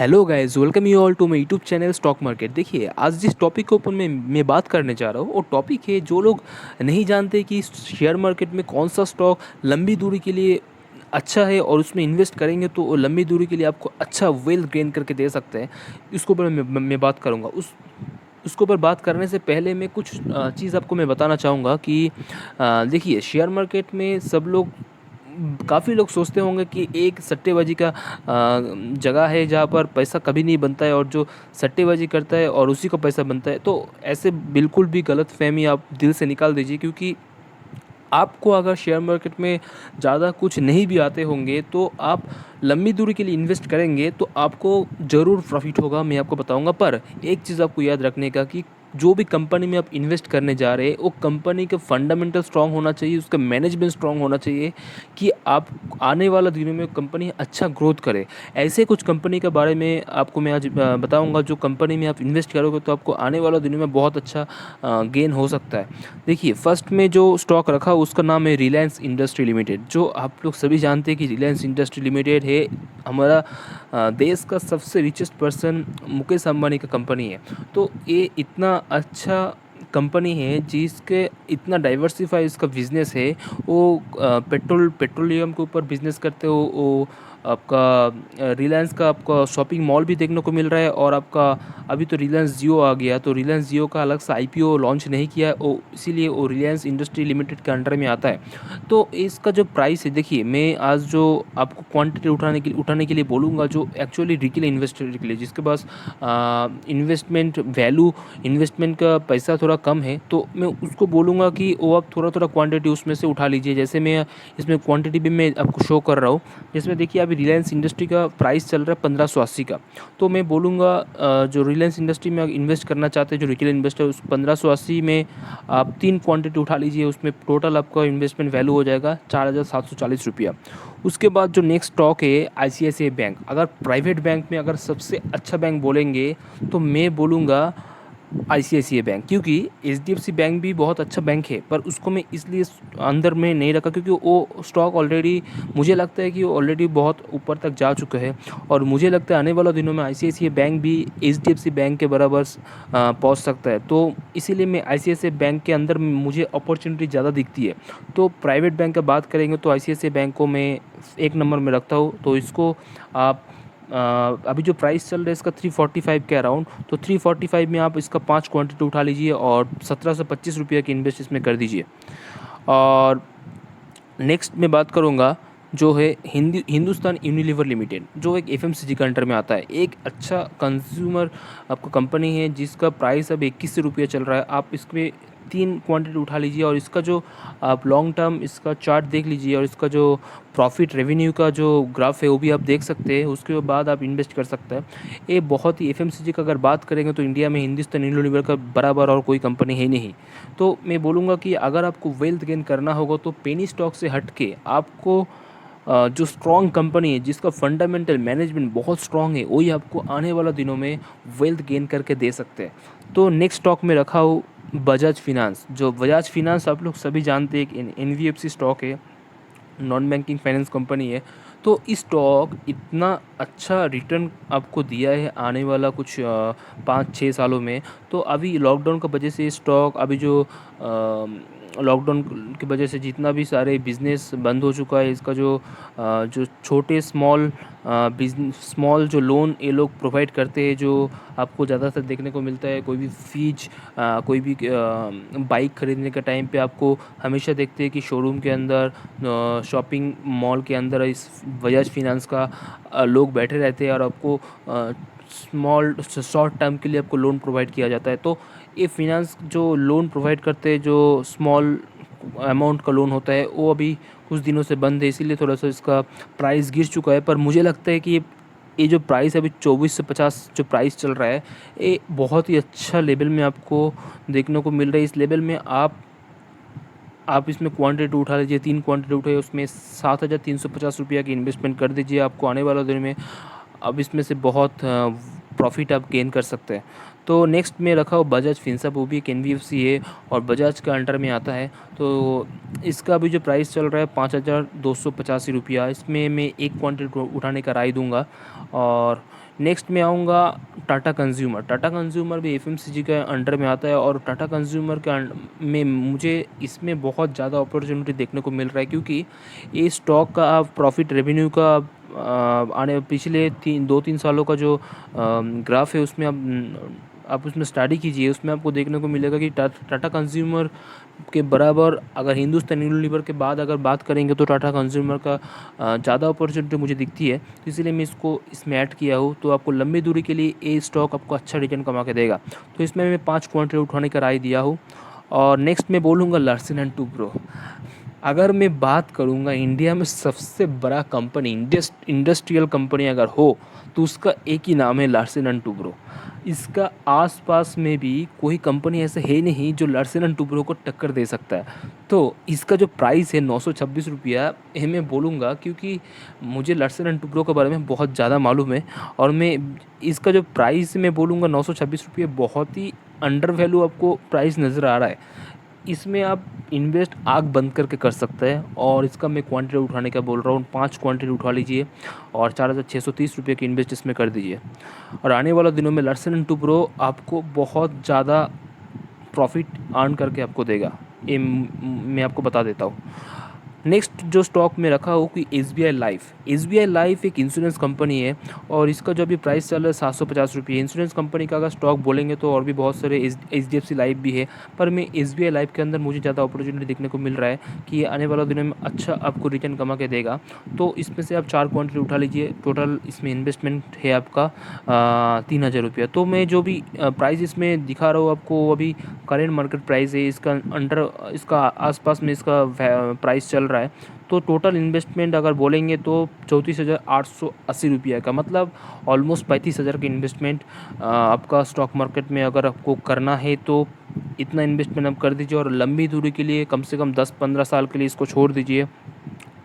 Hello guys, welcome you all to my YouTube channel stock market. देखिए, आज जिस topic के ऊपर मैं बात करने जा रहा हूँ वो टॉपिक है जो लोग नहीं जानते कि शेयर मार्केट में कौन सा स्टॉक लंबी दूरी के लिए अच्छा है और उसमें इन्वेस्ट करेंगे तो वो लंबी दूरी के लिए आपको अच्छा वेल्थ गेन करके दे सकते हैं। इसके ऊपर मैं बात करूँगा। उसके ऊपर बात करने से पहले मैं कुछ चीज़ आपको मैं बताना चाहूँगा कि देखिए, शेयर मार्केट में सब लोग काफ़ी लोग सोचते होंगे कि एक सट्टेबाजी का जगह है जहाँ पर पैसा कभी नहीं बनता है और जो सट्टेबाजी करता है और उसी को पैसा बनता है। तो ऐसे बिल्कुल भी गलत फहमी आप दिल से निकाल दीजिए, क्योंकि आपको अगर शेयर मार्केट में ज़्यादा कुछ नहीं भी आते होंगे तो आप लंबी दूरी के लिए इन्वेस्ट करेंगे तो आपको ज़रूर प्रॉफिट होगा, मैं आपको बताऊंगा। पर एक चीज़ आपको याद रखने का कि जो भी कंपनी में आप इन्वेस्ट करने जा रहे हैं वो कंपनी का फंडामेंटल स्ट्रांग होना चाहिए, उसका मैनेजमेंट स्ट्रांग होना चाहिए कि आप आने वाला दिनों में कंपनी अच्छा ग्रोथ करे। ऐसे कुछ कंपनी के बारे में आपको मैं आज बताऊंगा जो कंपनी में आप इन्वेस्ट करोगे तो आपको आने वाला दिनों में बहुत अच्छा गेन हो सकता है। देखिए, फर्स्ट में जो स्टॉक रखा उसका नाम है रिलायंस इंडस्ट्री लिमिटेड। जो आप लोग सभी जानते हैं कि रिलायंस इंडस्ट्री लिमिटेड है हमारा देश का सबसे रिचेस्ट पर्सन मुकेश अंबानी का कंपनी है। तो ये इतना अच्छा कंपनी है जिसके इतना डाइवर्सिफाई इसका बिजनेस है। वो पेट्रोलियम के ऊपर बिजनेस करते हो। वो आपका रिलायंस का आपका शॉपिंग मॉल भी देखने को मिल रहा है। और आपका अभी तो रिलायंस जियो आ गया, तो रिलायंस जियो का अलग से आईपीओ लॉन्च नहीं किया है वो, इसीलिए वो रिलायंस इंडस्ट्री लिमिटेड के अंडर में आता है। तो इसका जो प्राइस है, देखिए मैं आज जो आपको क्वांटिटी उठाने के लिए बोलूँगा जो एक्चुअली रिटेल इन्वेस्टर के लिए जिसके पास इन्वेस्टमेंट वैल्यू, इन्वेस्टमेंट का पैसा थोड़ा कम है, तो मैं उसको बोलूँगा कि वो आप थोड़ा थोड़ा क्वांटिटी उसमें से उठा लीजिए। जैसे मैं इसमें क्वांटिटी भी मैं आपको शो कर रहा हूँ, जिसमें देखिए अभी रिलायंस इंडस्ट्री का प्राइस चल रहा है 1580 का। तो मैं बोलूँगा जो रिलायंस इंडस्ट्री में इन्वेस्ट करना चाहते हैं जो रिटेल इन्वेस्टर, उस 1580 में आप 3 क्वांटिटी उठा लीजिए। उसमें टोटल आपका इन्वेस्टमेंट वैल्यू हो जाएगा 4740 रुपया। उसके बाद जो नेक्स्ट स्टॉक है आईसीआईसीआई बैंक। अगर प्राइवेट बैंक में अगर सबसे अच्छा बैंक बोलेंगे तो मैं बोलूँगा आईसीआईसीआई बैंक, क्योंकि एचडीएफसी बैंक भी बहुत अच्छा बैंक है, पर उसको मैं इसलिए अंदर में नहीं रखा क्योंकि वो स्टॉक ऑलरेडी, मुझे लगता है कि वो ऑलरेडी बहुत ऊपर तक जा चुका है। और मुझे लगता है आने वाला दिनों में आईसीआईसीआई बैंक भी एचडीएफसी बैंक के बराबर पहुंच सकता है। तो इसीलिए मैं आईसीआईसीआई बैंक के अंदर मुझे अपॉर्चुनिटी ज़्यादा दिखती है। तो प्राइवेट बैंक का बात करेंगे तो आईसीआईसीआई बैंक को मैं एक नंबर में रखता हूँ। तो इसको आप अभी जो प्राइस चल रहा है इसका 345 के अराउंड, तो 345 में आप इसका 5 क्वांटिटी उठा लीजिए और 1725 रुपये की इन्वेस्ट इसमें कर दीजिए। और नेक्स्ट मैं बात करूँगा जो है हिंदुस्तान यूनिलीवर लिमिटेड, जो एक एफएमसीजी का अंडर में आता है। एक अच्छा कंज्यूमर आपको कंपनी है जिसका प्राइस अब 21 रुपये चल रहा है। आप इसमें 3 क्वांटिटी उठा लीजिए और इसका जो आप लॉन्ग टर्म इसका चार्ट देख लीजिए और इसका जो प्रॉफिट रेवेन्यू का जो ग्राफ है वो भी आप देख सकते हैं। उसके बाद आप इन्वेस्ट कर सकते हैं। ये बहुत ही एफएमसीजी का अगर बात करेंगे तो इंडिया में हिंदुस्तान यूनिलीवर का बराबर और कोई कंपनी है नहीं। तो मैं बोलूँगा कि अगर आपको वेल्थ गेन करना होगा तो पेनी स्टॉक से हट के आपको जो स्ट्रॉन्ग कंपनी है जिसका फंडामेंटल मैनेजमेंट बहुत स्ट्रॉन्ग है वही आपको आने वाला दिनों में वेल्थ गेन करके दे सकते हैं। तो नेक्स्ट स्टॉक में रखा हो बजाज फिनांस। जो बजाज फिनांस आप लोग सभी जानते हैं एक एनबीएफसी स्टॉक है, नॉन बैंकिंग फाइनेंस कंपनी है। तो इस स्टॉक इतना अच्छा रिटर्न आपको दिया है आने वाला कुछ 5-6 सालों में। तो अभी लॉकडाउन की वजह से स्टॉक अभी जो लॉकडाउन की वजह से जितना भी सारे बिज़नेस बंद हो चुका है, इसका जो छोटे स्मॉल जो लोन ये लोग प्रोवाइड करते हैं, जो आपको ज़्यादातर देखने को मिलता है। कोई भी कोई भी बाइक खरीदने के टाइम पे आपको हमेशा देखते हैं कि शोरूम के अंदर, शॉपिंग मॉल के अंदर इस बजाज फिनांस का लोग बैठे रहते हैं और आपको स्मॉल शॉर्ट टर्म के लिए आपको लोन प्रोवाइड किया जाता है। तो ये फिनांस जो लोन प्रोवाइड करते हैं, जो स्मॉल अमाउंट का लोन होता है, वो अभी कुछ दिनों से बंद है, इसीलिए थोड़ा सा इसका प्राइस गिर चुका है। पर मुझे लगता है कि ये जो प्राइस अभी 24 से 50 जो प्राइस चल रहा है, ये बहुत ही अच्छा लेवल में आपको देखने को मिल रहा है। इस लेवल में आप इसमें क्वांटिटी उठा लीजिए, 3 क्वांटिटी उठाइए, उसमें 7350 रुपया की इन्वेस्टमेंट कर दीजिए। आपको आने वाला दिन में अब इसमें से बहुत प्रॉफिट आप गेन कर सकते हैं। तो नेक्स्ट में रखा हो बजाज फिनसर्व, वो भी एक एनबीएफसी है और बजाज का अंडर में आता है। तो इसका अभी जो प्राइस चल रहा है 5285 रुपया, इसमें मैं एक क्वांटिटी उठाने का राय दूंगा। और नेक्स्ट मैं आऊँगा टाटा कंज्यूमर। टाटा कंज्यूमर भी एफएमसीजी के अंडर में आता है और टाटा कंज्यूमर के में मुझे इसमें बहुत ज़्यादा अपॉर्चुनिटी देखने को मिल रहा है, क्योंकि ये स्टॉक का प्रॉफिट रेवेन्यू का आने पिछले 2-3 सालों का जो ग्राफ है उसमें आप उसमें स्टडी कीजिए, उसमें आपको देखने को मिलेगा कि टाटा कंज्यूमर के बराबर अगर हिंदुस्तान यूनिलीवर के बाद अगर बात करेंगे तो टाटा कंज्यूमर का ज़्यादा अपॉर्चुनिटी मुझे दिखती है, तो इसीलिए मैं इसको इसमें ऐड किया हूँ। तो आपको लंबी दूरी के लिए ये स्टॉक आपको अच्छा रिटर्न कमा के देगा, तो इसमें मैं 5 क्वांटिटी उठाने का राय दिया हूँ। और नेक्स्ट मैं बोलूँगा लार्सन एंड टुब्रो। अगर मैं बात करूँगा इंडिया में सबसे बड़ा कंपनी इंडस्ट्रियल कंपनी अगर हो तो उसका एक ही नाम है लार्सन एंड टुब्रो। इसका आसपास में भी कोई कंपनी ऐसे है नहीं जो लार्सन एंड टुब्रो को टक्कर दे सकता है। तो इसका जो प्राइस है 926 रुपया, ये मैं बोलूँगा क्योंकि मुझे लार्सन एंड टुब्रो के बारे में बहुत ज़्यादा मालूम है, और मैं इसका जो प्राइस मैं बोलूँगा 926 रुपये बहुत ही अंडर वैल्यू आपको प्राइस नज़र आ रहा है। इसमें आप इन्वेस्ट आँख बंद करके कर सकते हैं, और इसका मैं क्वांटिटी उठाने का बोल रहा हूँ, 5 क्वांटिटी उठा लीजिए और 4630 रुपये की इन्वेस्ट इसमें कर दीजिए। और आने वाले दिनों में लार्सन एंड टुब्रो आपको बहुत ज़्यादा प्रॉफिट अर्न करके आपको देगा, ये मैं आपको बता देता हूँ। नेक्स्ट जो स्टॉक में रखा हो कि एसबीआई लाइफ एक इंश्योरेंस कंपनी है, और इसका जो अभी प्राइस चल रहा है 750 रुपये। इंश्योरेंस कंपनी का अगर स्टॉक बोलेंगे तो और भी बहुत सारे एचडीएफसी लाइफ भी है, पर मैं एसबीआई लाइफ के अंदर मुझे ज़्यादा अपॉर्चुनिटी देखने को मिल रहा है कि ये आने वाले दिनों में अच्छा आपको रिटर्न कमा के देगा। तो इसमें से आप 4 क्वांटिटी उठा लीजिए। टोटल इसमें इन्वेस्टमेंट है आपका 3000 रुपया। तो मैं जो भी प्राइस इसमें दिखा रहा हूँ आपको, अभी करेंट मार्केट प्राइस है इसका आसपास में इसका प्राइस चल रहा है। तो टोटल इन्वेस्टमेंट अगर बोलेंगे तो 34,880 रुपये का, मतलब ऑलमोस्ट 35,000 का इन्वेस्टमेंट आपका स्टॉक मार्केट में अगर आपको करना है तो इतना इन्वेस्टमेंट आप कर दीजिए, और लंबी दूरी के लिए कम से कम 10-15 साल के लिए इसको छोड़ दीजिए।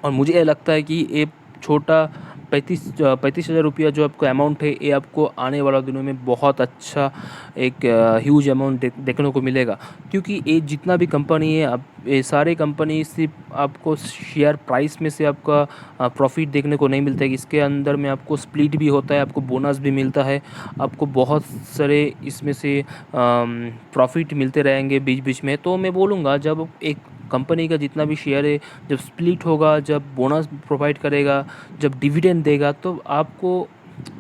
और मुझे ये लगता है कि ये छोटा 35,000 रुपया जो आपका अमाउंट है, ये आपको आने वाले दिनों में बहुत अच्छा एक ह्यूज अमाउंट देखने को मिलेगा, क्योंकि ये जितना भी कंपनी है आप ये सारे कंपनी सिर्फ आपको शेयर प्राइस में से आपका प्रॉफिट देखने को नहीं मिलता है। इसके अंदर में आपको स्प्लिट भी होता है, आपको बोनस भी मिलता है, आपको बहुत सारे इसमें से प्रॉफिट मिलते रहेंगे बीच बीच में। तो मैं बोलूँगा जब एक कंपनी का जितना भी शेयर है जब स्प्लिट होगा, जब बोनस प्रोवाइड करेगा, जब डिविडेंड देगा, तो आपको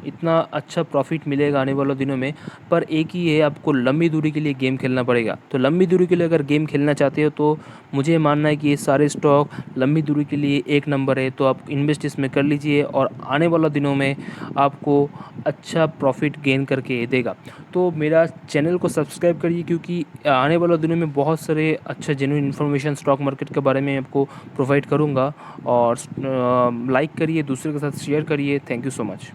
इतना अच्छा प्रॉफिट मिलेगा आने वाले दिनों में। पर एक ही है, आपको लंबी दूरी के लिए गेम खेलना पड़ेगा। तो लंबी दूरी के लिए अगर गेम खेलना चाहते हो तो मुझे मानना है कि ये सारे स्टॉक लंबी दूरी के लिए एक नंबर है, तो आप इन्वेस्ट इसमें कर लीजिए और आने वाले दिनों में आपको अच्छा प्रॉफिट गेन करके देगा। तो मेरा चैनल को सब्सक्राइब करिए, क्योंकि आने वाले दिनों में बहुत सारे अच्छा जेन्युइन इन्फॉर्मेशन स्टॉक मार्केट के बारे में आपको प्रोवाइड करूँगा। और लाइक करिए, दूसरे के साथ शेयर करिए। Thank you so much.